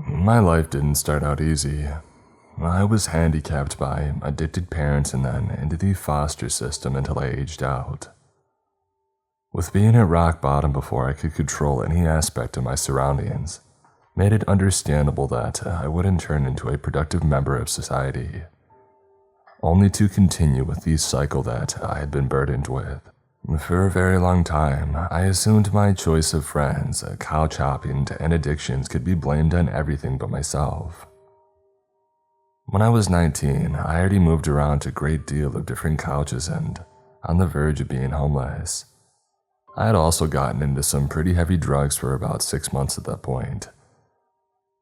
My life didn't start out easy. I was handicapped by addicted parents and then into the foster system until I aged out. With being at rock bottom before I could control any aspect of my surroundings, made it understandable that I wouldn't turn into a productive member of society, only to continue with the cycle that I had been burdened with. For a very long time, I assumed my choice of friends, couch hopping, and addictions could be blamed on everything but myself. When I was 19, I already moved around a great deal of different couches and on the verge of being homeless. I had also gotten into some pretty heavy drugs for about 6 months at that point.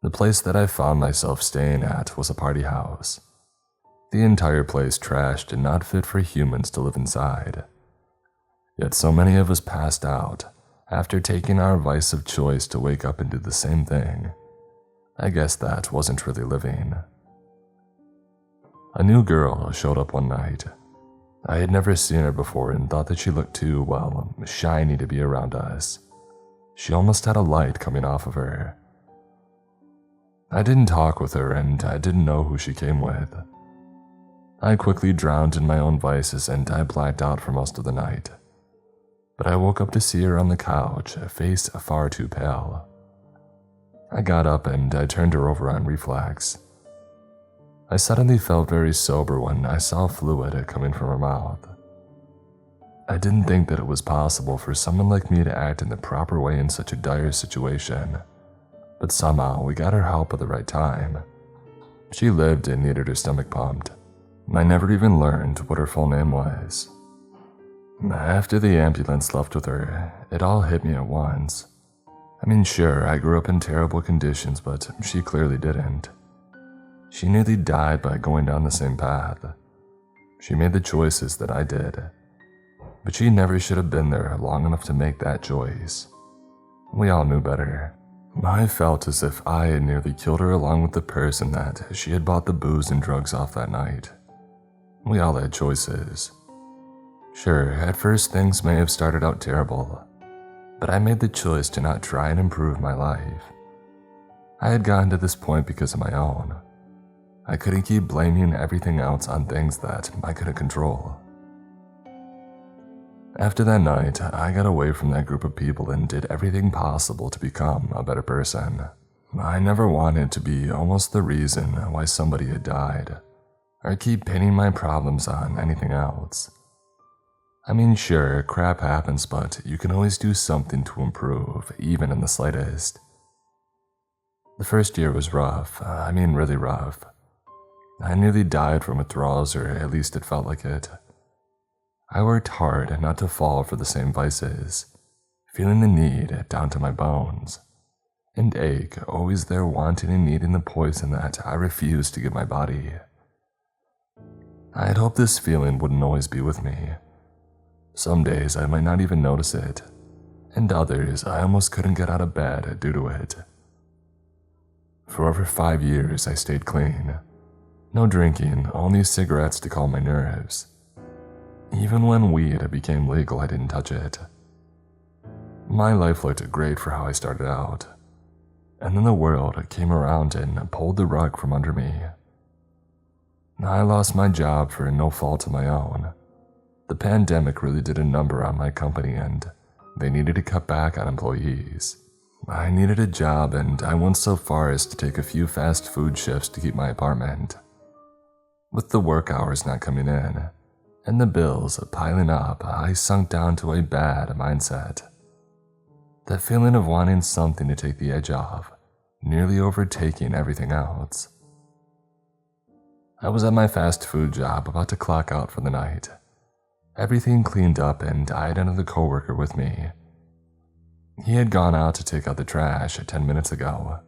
The place that I found myself staying at was a party house. The entire place trashed and not fit for humans to live inside. Yet so many of us passed out after taking our vice of choice to wake up and do the same thing. I guess that wasn't really living. A new girl showed up one night. I had never seen her before and thought that she looked too, shiny to be around us. She almost had a light coming off of her. I didn't talk with her and I didn't know who she came with. I quickly drowned in my own vices and I blacked out for most of the night. But I woke up to see her on the couch, face far too pale. I got up and I turned her over on reflex. I suddenly felt very sober when I saw fluid coming from her mouth. I didn't think that it was possible for someone like me to act in the proper way in such a dire situation, but somehow we got her help at the right time. She lived and needed her stomach pumped. I never even learned what her full name was. After the ambulance left with her, it all hit me at once. I mean, sure, I grew up in terrible conditions, but she clearly didn't. She nearly died by going down the same path. She made the choices that I did, but she never should have been there long enough to make that choice. We all knew better. I felt as if I had nearly killed her along with the person that she had bought the booze and drugs off that night. We all had choices. Sure, at first things may have started out terrible, but I made the choice to not try and improve my life. I had gotten to this point because of my own. I couldn't keep blaming everything else on things that I couldn't control. After that night, I got away from that group of people and did everything possible to become a better person. I never wanted to be almost the reason why somebody had died, or keep pinning my problems on anything else. I mean, sure, crap happens, but you can always do something to improve, even in the slightest. The first year was rough, really rough. I nearly died from withdrawals, or at least it felt like it. I worked hard not to fall for the same vices, feeling the need down to my bones, and ache always there wanting and needing the poison that I refused to give my body. I had hoped this feeling wouldn't always be with me. Some days I might not even notice it, and others I almost couldn't get out of bed due to it. For over 5 years I stayed clean. No drinking, only cigarettes to calm my nerves. Even when weed became legal, I didn't touch it. My life looked great for how I started out, and then the world came around and pulled the rug from under me. I lost my job for no fault of my own. The pandemic really did a number on my company and they needed to cut back on employees. I needed a job and I went so far as to take a few fast food shifts to keep my apartment. With the work hours not coming in and the bills piling up, I sunk down to a bad mindset. That feeling of wanting something to take the edge off, nearly overtaking everything else. I was at my fast food job about to clock out for the night. Everything cleaned up and I had another coworker with me. He had gone out to take out the trash 10 minutes ago.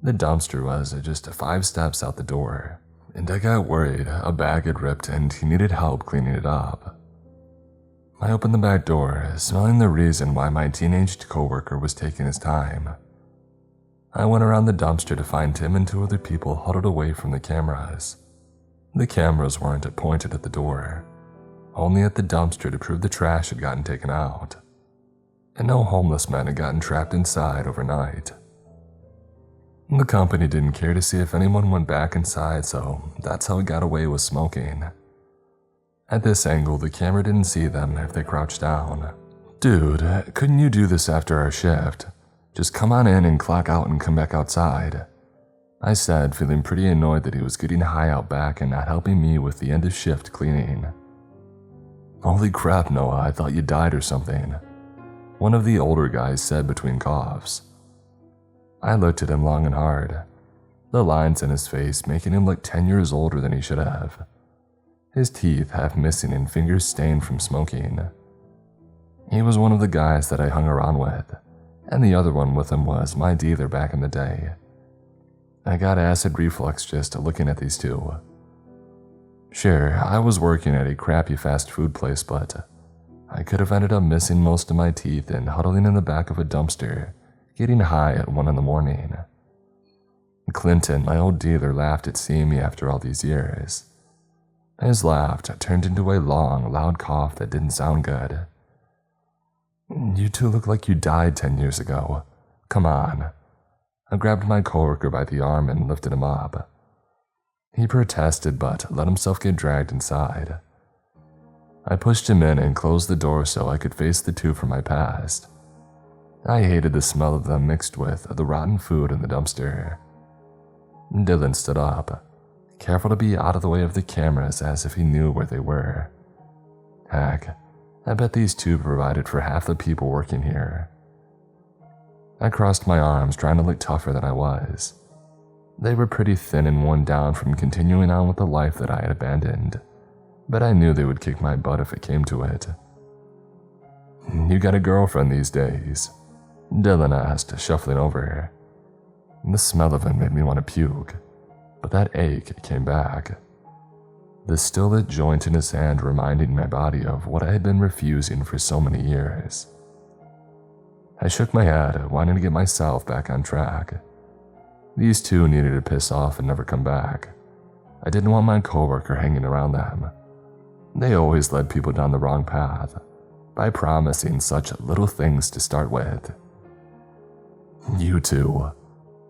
The dumpster was just 5 steps out the door, and I got worried a bag had ripped and he needed help cleaning it up. I opened the back door, smelling the reason why my teenaged coworker was taking his time. I went around the dumpster to find him and 2 other people huddled away from the cameras. The cameras weren't pointed at the door, only at the dumpster to prove the trash had gotten taken out, and no homeless men had gotten trapped inside overnight. The company didn't care to see if anyone went back inside, so that's how it got away with smoking. At this angle, the camera didn't see them if they crouched down. "Dude, couldn't you do this after our shift? Just come on in and clock out and come back outside," I said, feeling pretty annoyed that he was getting high out back and not helping me with the end of shift cleaning. "Holy crap, Noah, I thought you died or something," one of the older guys said between coughs. I looked at him long and hard, the lines in his face making him look 10 years older than he should have, his teeth half missing and fingers stained from smoking. He was one of the guys that I hung around with, and the other one with him was my dealer back in the day. I got acid reflux just looking at these two. Sure, I was working at a crappy fast food place, but I could have ended up missing most of my teeth and huddling in the back of a dumpster, getting high at 1 in the morning. Clinton, my old dealer, laughed at seeing me after all these years. His laugh turned into a long, loud cough that didn't sound good. "You two look like you died 10 years ago. Come on." I grabbed my coworker by the arm and lifted him up. He protested but let himself get dragged inside. I pushed him in and closed the door so I could face the two from my past. I hated the smell of them mixed with the rotten food in the dumpster. Dylan stood up, careful to be out of the way of the cameras as if he knew where they were. Heck, I bet these two provided for half the people working here. I crossed my arms, trying to look tougher than I was. They were pretty thin and worn down from continuing on with the life that I had abandoned, but I knew they would kick my butt if it came to it. "You got a girlfriend these days?" Dylan asked, shuffling over. The smell of him made me want to puke, but that ache came back. The still lit joint in his hand reminding my body of what I had been refusing for so many years. I shook my head, wanting to get myself back on track. These two needed to piss off and never come back. I didn't want my coworker hanging around them. They always led people down the wrong path by promising such little things to start with. "You two,"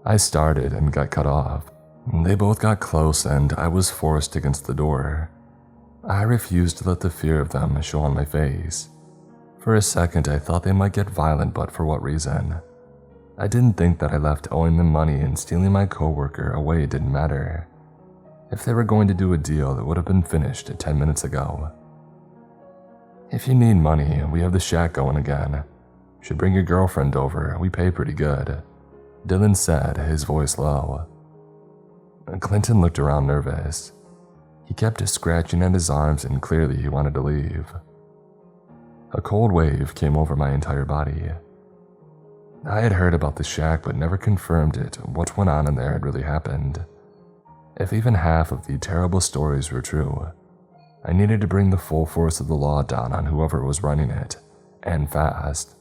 I started and got cut off. They both got close and I was forced against the door. I refused to let the fear of them show on my face. For a second I thought they might get violent, but for what reason? I didn't think that I left owing them money and stealing my coworker away didn't matter. If they were going to do a deal, it would have been finished 10 minutes ago. "If you need money, we have the shack going again. Should bring your girlfriend over, we pay pretty good," Dylan said, his voice low. Clinton looked around nervous. He kept scratching at his arms and clearly he wanted to leave. A cold wave came over my entire body. I had heard about the shack but never confirmed it. What went on in there had really happened. If even half of the terrible stories were true, I needed to bring the full force of the law down on whoever was running it, and fast.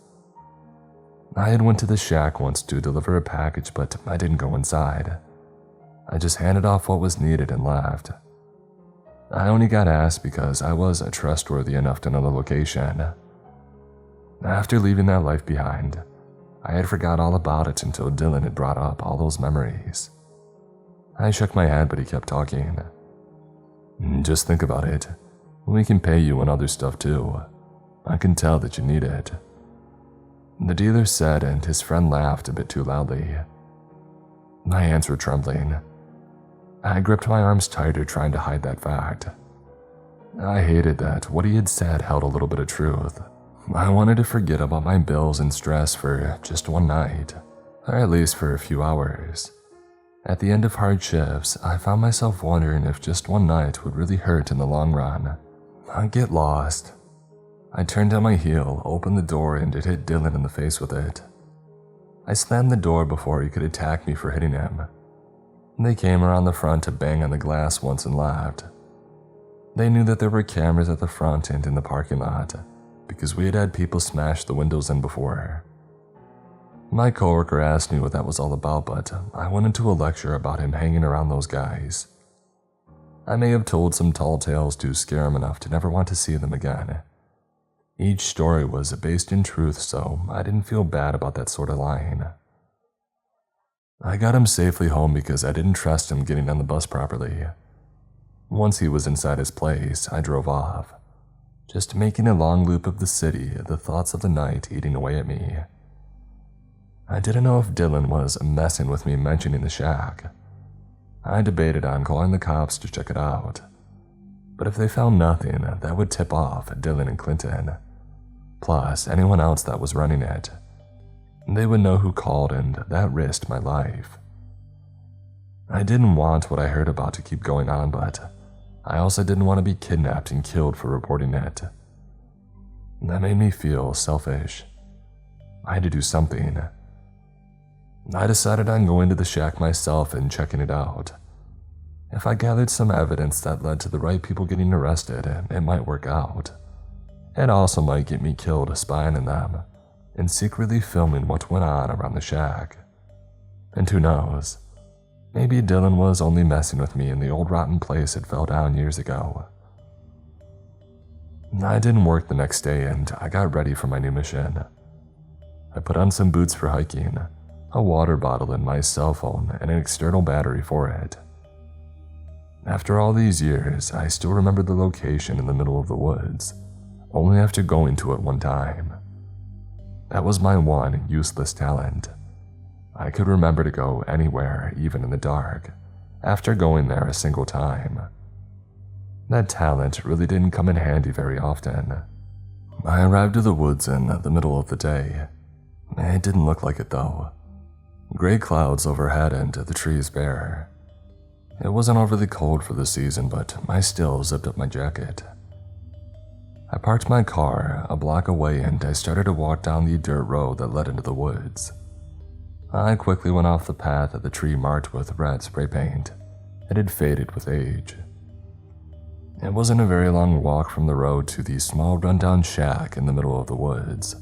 I had went to the shack once to deliver a package, but I didn't go inside. I just handed off what was needed and left. I only got asked because I was trustworthy enough to know the location. After leaving that life behind, I had forgot all about it until Dylan had brought up all those memories. I shook my head, but he kept talking. "Just think about it. We can pay you and other stuff too. I can tell that you need it," the dealer said, and his friend laughed a bit too loudly. My hands were trembling. I gripped my arms tighter, trying to hide that fact. I hated that what he had said held a little bit of truth. I wanted to forget about my bills and stress for just one night, or at least for a few hours. At the end of hard shifts, I found myself wondering if just one night would really hurt in the long run. I'd get lost. I turned on my heel, opened the door, and it hit Dylan in the face with it. I slammed the door before he could attack me for hitting him. They came around the front to bang on the glass once and laughed. They knew that there were cameras at the front and in the parking lot, because we had had people smash the windows in before. My coworker asked me what that was all about, but I went into a lecture about him hanging around those guys. I may have told some tall tales to scare him enough to never want to see them again. Each story was based in truth, so I didn't feel bad about that sort of lying. I got him safely home because I didn't trust him getting on the bus properly. Once he was inside his place, I drove off, just making a long loop of the city, the thoughts of the night eating away at me. I didn't know if Dylan was messing with me mentioning the shack. I debated on calling the cops to check it out, but if they found nothing, that would tip off Dylan and Clinton, plus anyone else that was running it. They would know who called, and that risked my life. I didn't want what I heard about to keep going on, but I also didn't want to be kidnapped and killed for reporting it. That made me feel selfish. I had to do something. I decided on going to the shack myself and checking it out. If I gathered some evidence that led to the right people getting arrested, it might work out. It also might get me killed spying on them and secretly filming what went on around the shack. And who knows, maybe Dylan was only messing with me in the old rotten place it fell down years ago. I didn't work the next day and I got ready for my new mission. I put on some boots for hiking, a water bottle and my cell phone and an external battery for it. After all these years, I still remember the location in the middle of the woods, only after going to it one time. That was my one useless talent. I could remember to go anywhere, even in the dark, after going there a single time. That talent really didn't come in handy very often. I arrived at the woods in the middle of the day. It didn't look like it though. Gray clouds overhead and the trees bare. It wasn't overly cold for the season, but I still zipped up my jacket. I parked my car a block away and I started to walk down the dirt road that led into the woods. I quickly went off the path that the tree marked with red spray paint. It had faded with age. It wasn't a very long walk from the road to the small rundown shack in the middle of the woods.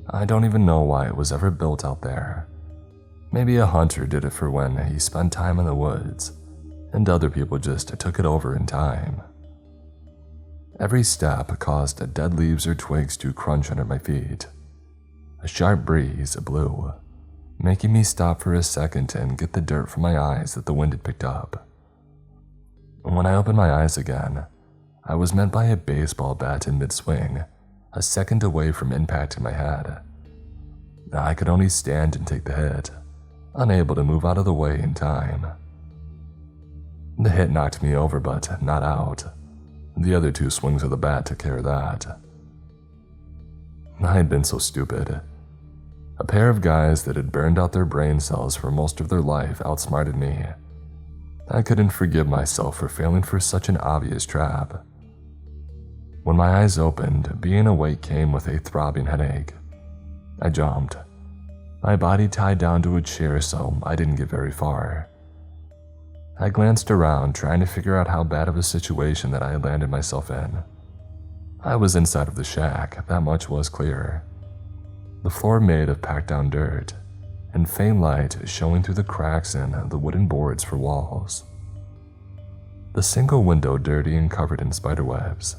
I don't even know why it was ever built out there. Maybe a hunter did it for when he spent time in the woods, and other people just took it over in time. Every step caused dead leaves or twigs to crunch under my feet. A sharp breeze blew, making me stop for a second and get the dirt from my eyes that the wind had picked up. When I opened my eyes again, I was met by a baseball bat in mid-swing, a second away from impacting my head. I could only stand and take the hit, unable to move out of the way in time. The hit knocked me over, but not out. The other two swings of the bat took care of that. I had been so stupid. A pair of guys that had burned out their brain cells for most of their life outsmarted me. I couldn't forgive myself for failing for such an obvious trap. When my eyes opened, being awake came with a throbbing headache. I jumped, my body tied down to a chair so I didn't get very far. I glanced around, trying to figure out how bad of a situation that I had landed myself in. I was inside of the shack, that much was clear. The floor made of packed down dirt, and faint light showing through the cracks in the wooden boards for walls. The single window dirty and covered in spiderwebs.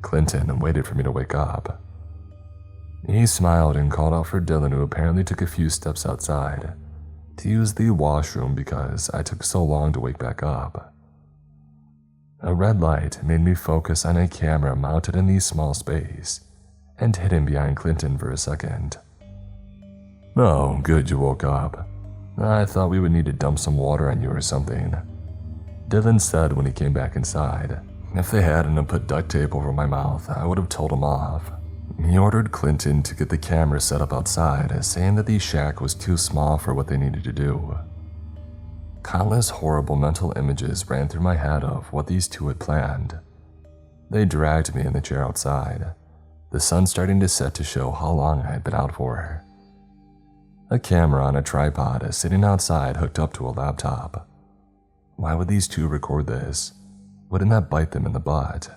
Clinton waited for me to wake up. He smiled and called out for Dylan, who apparently took a few steps outside to use the washroom because I took so long to wake back up. A red light made me focus on a camera mounted in the small space and hidden behind Clinton for a second. "Oh, good you woke up. I thought we would need to dump some water on you or something," Dylan said when he came back inside. If they hadn't put duct tape over my mouth, I would have told him off. He ordered Clinton to get the camera set up outside, saying that the shack was too small for what they needed to do. Countless horrible mental images ran through my head of what these two had planned. They dragged me in the chair outside, the sun starting to set to show how long I had been out for. A camera on a tripod sitting outside hooked up to a laptop. Why would these two record this? Wouldn't that bite them in the butt?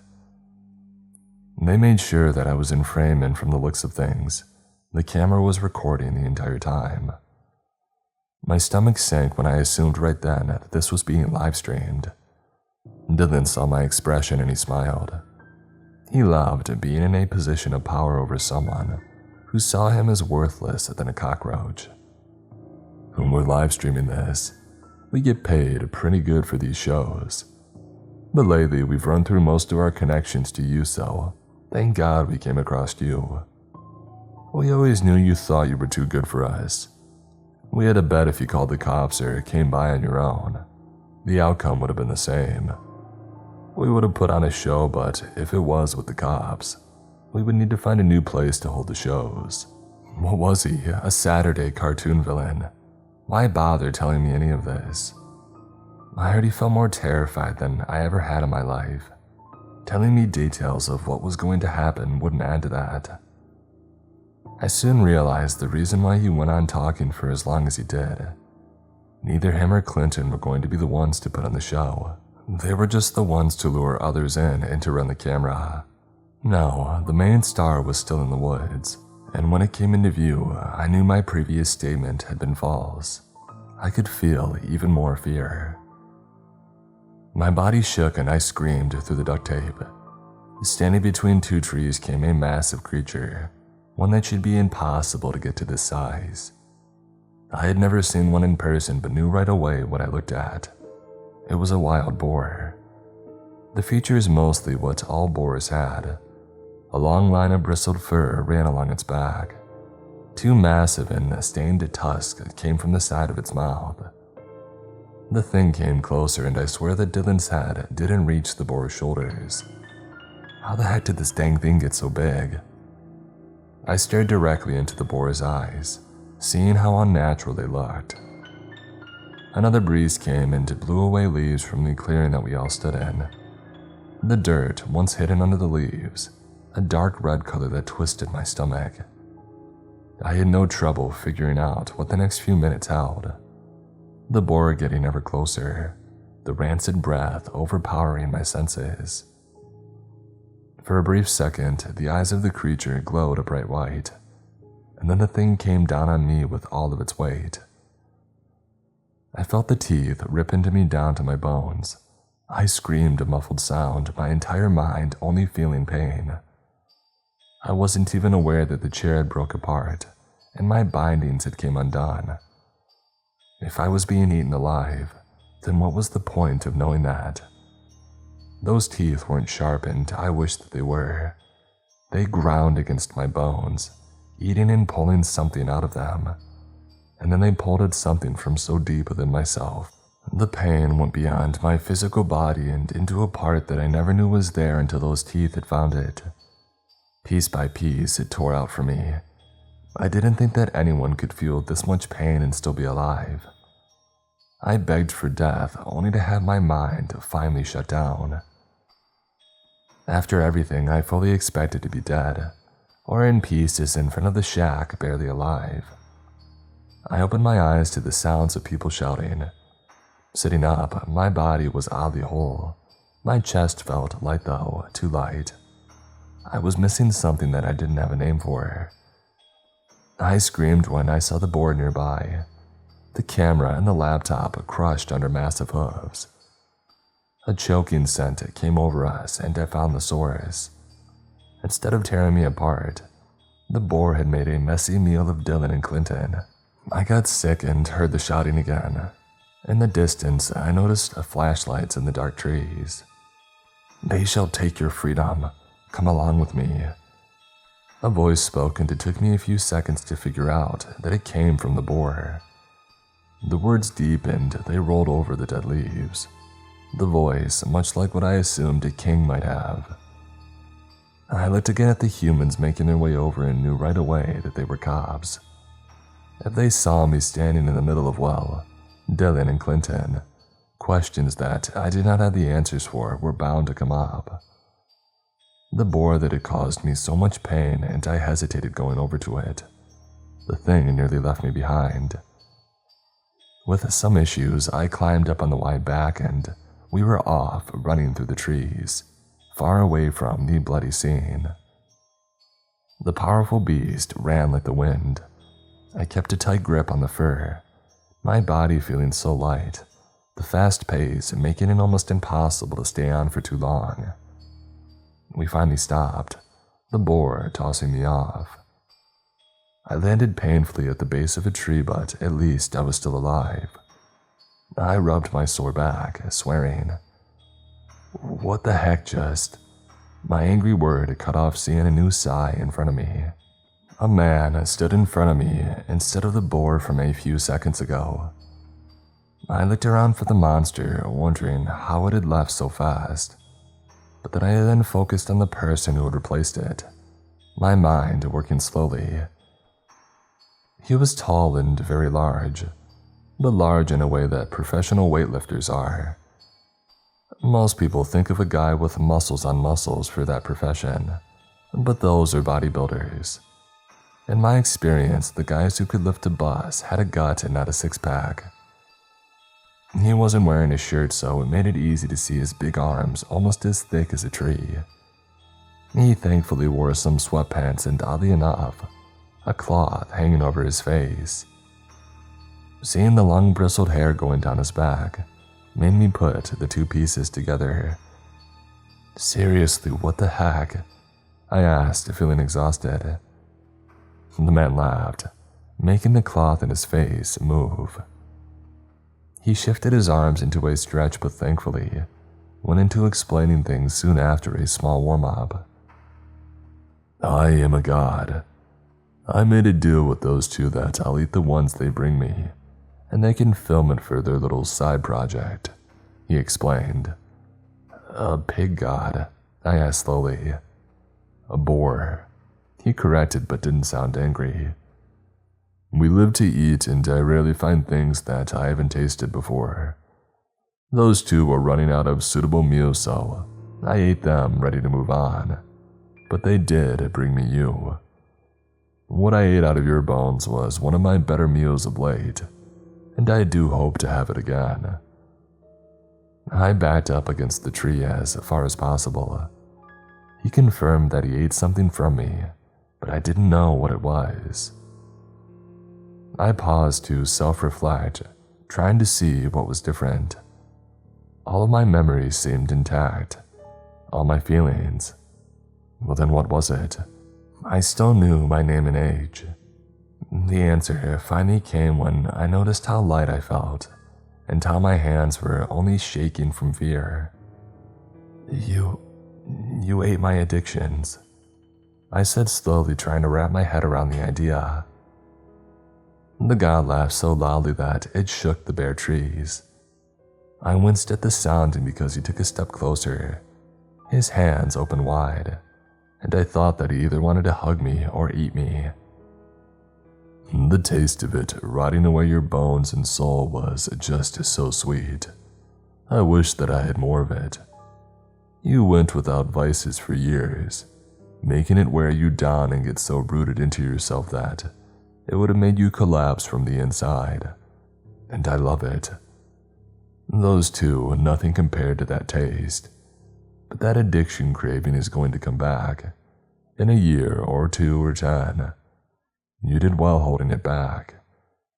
They made sure that I was in frame, and from the looks of things, the camera was recording the entire time. My stomach sank when I assumed right then that this was being live streamed. Dylan saw my expression and he smiled. He loved being in a position of power over someone who saw him as worthless than a cockroach. When we're live streaming this, we get paid pretty good for these shows. But lately, we've run through most of our connections to you, so thank God we came across you. We always knew you thought you were too good for us. We had a bet if you called the cops or came by on your own, the outcome would have been the same. We would have put on a show, but if it was with the cops, we would need to find a new place to hold the shows. What was he, a Saturday cartoon villain? Why bother telling me any of this? I already felt more terrified than I ever had in my life. Telling me details of what was going to happen wouldn't add to that. I soon realized the reason why he went on talking for as long as he did. Neither him or Clinton were going to be the ones to put on the show. They were just the ones to lure others in and to run the camera. No, the main star was still in the woods, and when it came into view, I knew my previous statement had been false. I could feel even more fear. My body shook and I screamed through the duct tape. Standing between two trees came a massive creature, one that should be impossible to get to this size. I had never seen one in person but knew right away what I looked at. It was a wild boar. The features mostly what all boars had. A long line of bristled fur ran along its back. Two massive and stained tusks came from the side of its mouth. The thing came closer and I swear that Dylan's head didn't reach the boar's shoulders. How the heck did this dang thing get so big? I stared directly into the boar's eyes, seeing how unnatural they looked. Another breeze came and blew away leaves from the clearing that we all stood in. The dirt, once hidden under the leaves, a dark red color that twisted my stomach. I had no trouble figuring out what the next few minutes held. The boar getting ever closer, the rancid breath overpowering my senses. For a brief second, the eyes of the creature glowed a bright white, and then the thing came down on me with all of its weight. I felt the teeth rip into me down to my bones. I screamed a muffled sound, my entire mind only feeling pain. I wasn't even aware that the chair had broke apart, and my bindings had came undone. If I was being eaten alive, then what was the point of knowing that? Those teeth weren't sharpened, I wished that they were. They ground against my bones, eating and pulling something out of them. And then they pulled at something from so deep within myself. The pain went beyond my physical body and into a part that I never knew was there until those teeth had found it. Piece by piece, it tore out from me. I didn't think that anyone could feel this much pain and still be alive. I begged for death only to have my mind finally shut down. After everything, I fully expected to be dead, or in pieces in front of the shack, barely alive. I opened my eyes to the sounds of people shouting. Sitting up, my body was oddly whole. My chest felt light though, too light. I was missing something that I didn't have a name for. I screamed when I saw the board nearby. The camera and the laptop crushed under massive hooves. A choking scent came over us and I found the source. Instead of tearing me apart, the boar had made a messy meal of Dylan and Clinton. I got sick and heard the shouting again. In the distance, I noticed flashlights in the dark trees. "They shall take your freedom. Come along with me." A voice spoke and it took me a few seconds to figure out that it came from the boar. The words deepened, they rolled over the dead leaves. The voice, much like what I assumed a king might have. I looked again at the humans making their way over and knew right away that they were cops. If they saw me standing in the middle of, well, Dylan and Clinton, questions that I did not have the answers for were bound to come up. The boar that had caused me so much pain and I hesitated going over to it. The thing nearly left me behind. With some issues, I climbed up on the wide back and we were off running through the trees, far away from the bloody scene. The powerful beast ran like the wind. I kept a tight grip on the fur, my body feeling so light, the fast pace making it almost impossible to stay on for too long. We finally stopped, the boar tossing me off. I landed painfully at the base of a tree, but at least I was still alive. I rubbed my sore back, swearing. What the heck just? My angry word cut off seeing a new sigh in front of me. A man stood in front of me instead of the boar from a few seconds ago. I looked around for the monster, wondering how it had left so fast. But then I then focused on the person who had replaced it, my mind working slowly. He was tall and very large, but large in a way that professional weightlifters are. Most people think of a guy with muscles on muscles for that profession, but those are bodybuilders. In my experience, the guys who could lift a bus had a gut and not a six-pack. He wasn't wearing a shirt, so it made it easy to see his big arms almost as thick as a tree. He thankfully wore some sweatpants and, oddly enough, a cloth hanging over his face. Seeing the long bristled hair going down his back made me put the two pieces together. Seriously, what the heck? I asked, feeling exhausted. The man laughed, making the cloth in his face move. He shifted his arms into a stretch, but thankfully went into explaining things soon after a small warm-up. I am a god. I made a deal with those two that I'll eat the ones they bring me, and they can film it for their little side project, he explained. A pig god? I asked slowly. A boar, he corrected but didn't sound angry. We live to eat, and I rarely find things that I haven't tasted before. Those two were running out of suitable meals, so I ate them ready to move on. But they did bring me you. What I ate out of your bones was one of my better meals of late, and I do hope to have it again. I backed up against the tree as far as possible. He confirmed that he ate something from me, but I didn't know what it was. I paused to self-reflect, trying to see what was different. All of my memories seemed intact, all my feelings. Well, then what was it? I still knew my name and age. The answer finally came when I noticed how light I felt, and how my hands were only shaking from fear. You ate my addictions, I said slowly, trying to wrap my head around the idea. The god laughed so loudly that it shook the bare trees. I winced at the sound, and because he took a step closer, his hands opened wide, and I thought that he either wanted to hug me or eat me. The taste of it rotting away your bones and soul was just so sweet. I wish that I had more of it. You went without vices for years, making it wear you down and get so rooted into yourself that it would have made you collapse from the inside. And I love it. Those two, nothing compared to that taste. But that addiction craving is going to come back. In a year or 2 or 10. You did well holding it back,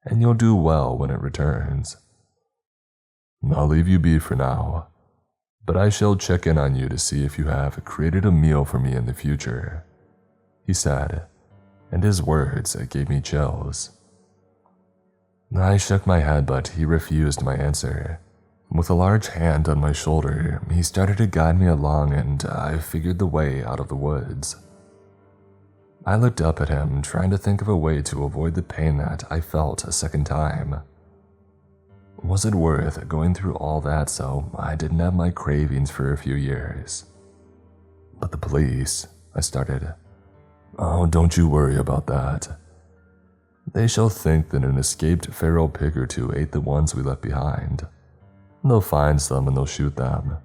and you'll do well when it returns. I'll leave you be for now, but I shall check in on you to see if you have created a meal for me in the future, he said, and his words gave me chills. I shook my head, but he refused my answer. With a large hand on my shoulder, he started to guide me along, and I figured the way out of the woods. I looked up at him, trying to think of a way to avoid the pain that I felt a second time. Was it worth going through all that so I didn't have my cravings for a few years? But the police, I started. Oh, don't you worry about that. They shall think that an escaped feral pig or two ate the ones we left behind. They'll find some and they'll shoot them.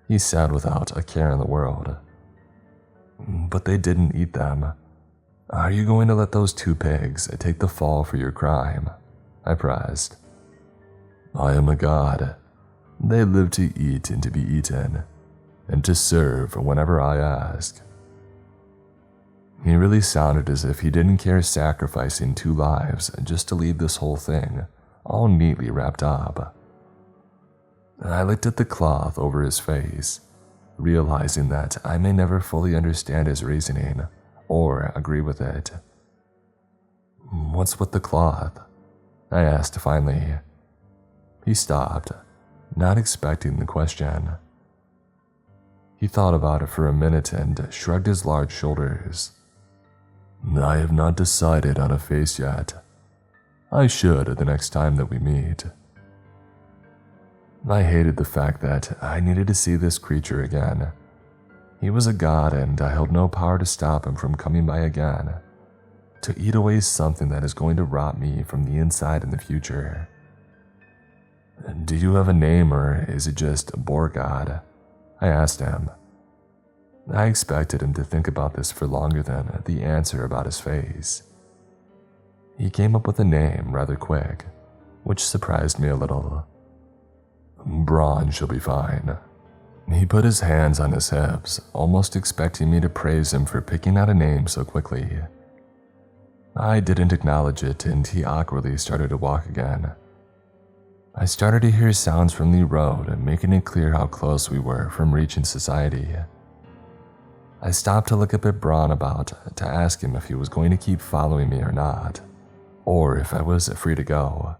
He said without a care in the world. But they didn't eat them. Are you going to let those 2 pigs take the fall for your crime? I pressed. I am a god. They live to eat and to be eaten, and to serve whenever I ask. He really sounded as if he didn't care sacrificing 2 lives just to leave this whole thing all neatly wrapped up. I looked at the cloth over his face, realizing that I may never fully understand his reasoning or agree with it. "What's with the cloth?" I asked finally. He stopped, not expecting the question. He thought about it for a minute and shrugged his large shoulders. "I have not decided on a face yet. I should the next time that we meet." I hated the fact that I needed to see this creature again. He was a god and I held no power to stop him from coming by again, to eat away something that is going to rot me from the inside in the future. "Do you have a name or is it just Borgod?" I asked him. I expected him to think about this for longer than the answer about his face. He came up with a name rather quick, which surprised me a little. "Braun shall be fine." He put his hands on his hips, almost expecting me to praise him for picking out a name so quickly. I didn't acknowledge it and he awkwardly started to walk again. I started to hear sounds from the road, making it clear how close we were from reaching society. I stopped to look up at Braun about to ask him if he was going to keep following me or not, or if I was free to go.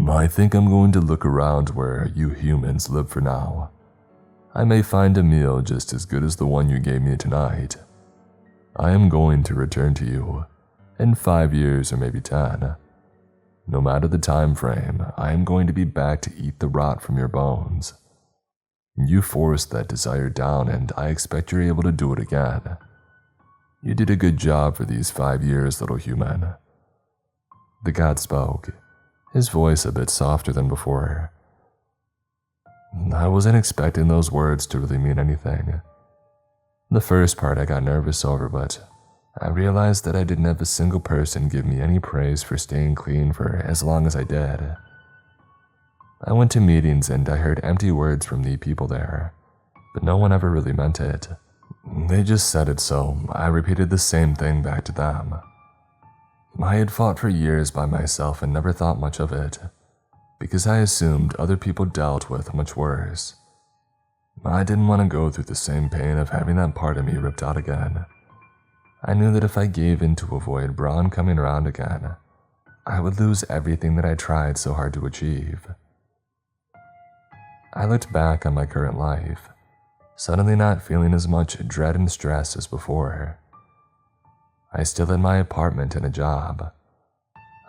"I think I'm going to look around where you humans live for now. I may find a meal just as good as the one you gave me tonight. I am going to return to you in 5 years or maybe 10. No matter the time frame, I am going to be back to eat the rot from your bones. You forced that desire down and I expect you're able to do it again. You did a good job for these 5 years, little human." The god spoke, his voice a bit softer than before. I wasn't expecting those words to really mean anything. The first part I got nervous over, but I realized that I didn't have a single person give me any praise for staying clean for as long as I did. I went to meetings and I heard empty words from the people there, but no one ever really meant it. They just said it, so I repeated the same thing back to them. I had fought for years by myself and never thought much of it, because I assumed other people dealt with much worse. I didn't want to go through the same pain of having that part of me ripped out again. I knew that if I gave in to avoid Braun coming around again, I would lose everything that I tried so hard to achieve. I looked back on my current life, suddenly not feeling as much dread and stress as before. I still had my apartment and a job.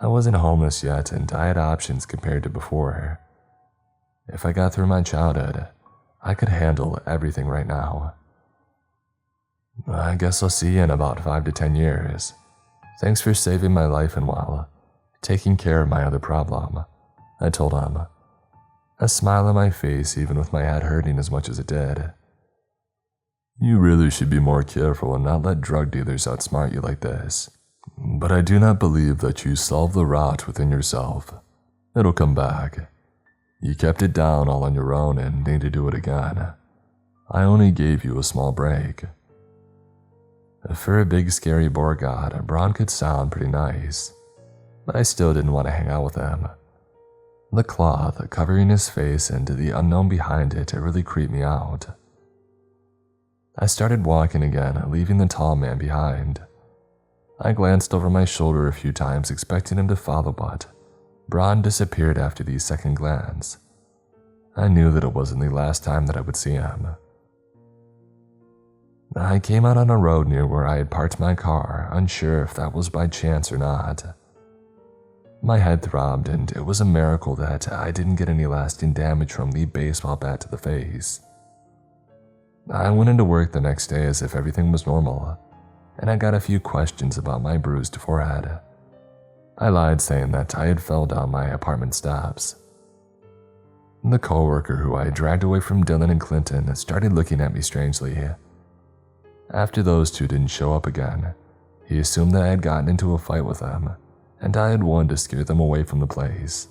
I wasn't homeless yet and I had options compared to before. If I got through my childhood, I could handle everything right now. "I guess I'll see you in about 5 to 10 years. Thanks for saving my life and while taking care of my other problem," I told him, a smile on my face even with my head hurting as much as it did. "You really should be more careful and not let drug dealers outsmart you like this. But I do not believe that you solve the rot within yourself. It'll come back. You kept it down all on your own and need to do it again. I only gave you a small break." For a big scary Borgod, Braun could sound pretty nice, but I still didn't want to hang out with him. The cloth covering his face and the unknown behind it really creeped me out. I started walking again, leaving the tall man behind. I glanced over my shoulder a few times expecting him to follow, but Braun disappeared after the second glance. I knew that it wasn't the last time that I would see him. I came out on a road near where I had parked my car, unsure if that was by chance or not. My head throbbed, and it was a miracle that I didn't get any lasting damage from the baseball bat to the face. I went into work the next day as if everything was normal, and I got a few questions about my bruised forehead. I lied saying that I had fell down my apartment steps. The coworker who I dragged away from Dylan and Clinton started looking at me strangely. After those two didn't show up again, he assumed that I had gotten into a fight with them, and I had won to scare them away from the place.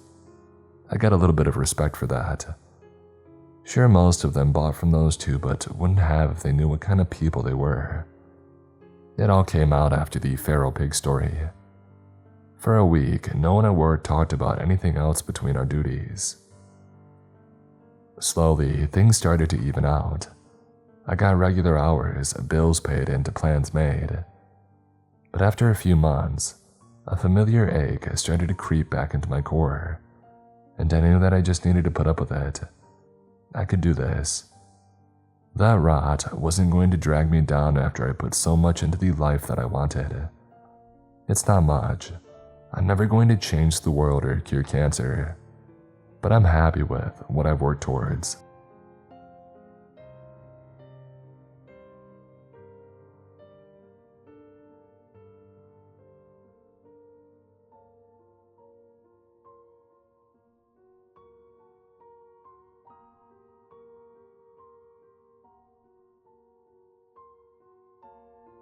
I got a little bit of respect for that. Sure, most of them bought from those two, but wouldn't have if they knew what kind of people they were. It all came out after the feral pig story. For a week, no one at work talked about anything else between our duties. Slowly, things started to even out. I got regular hours, bills paid, and plans made. But after a few months, a familiar ache started to creep back into my core, and I knew that I just needed to put up with it. I could do this. That rot wasn't going to drag me down after I put so much into the life that I wanted. It's not much. I'm never going to change the world or cure cancer, but I'm happy with what I've worked towards.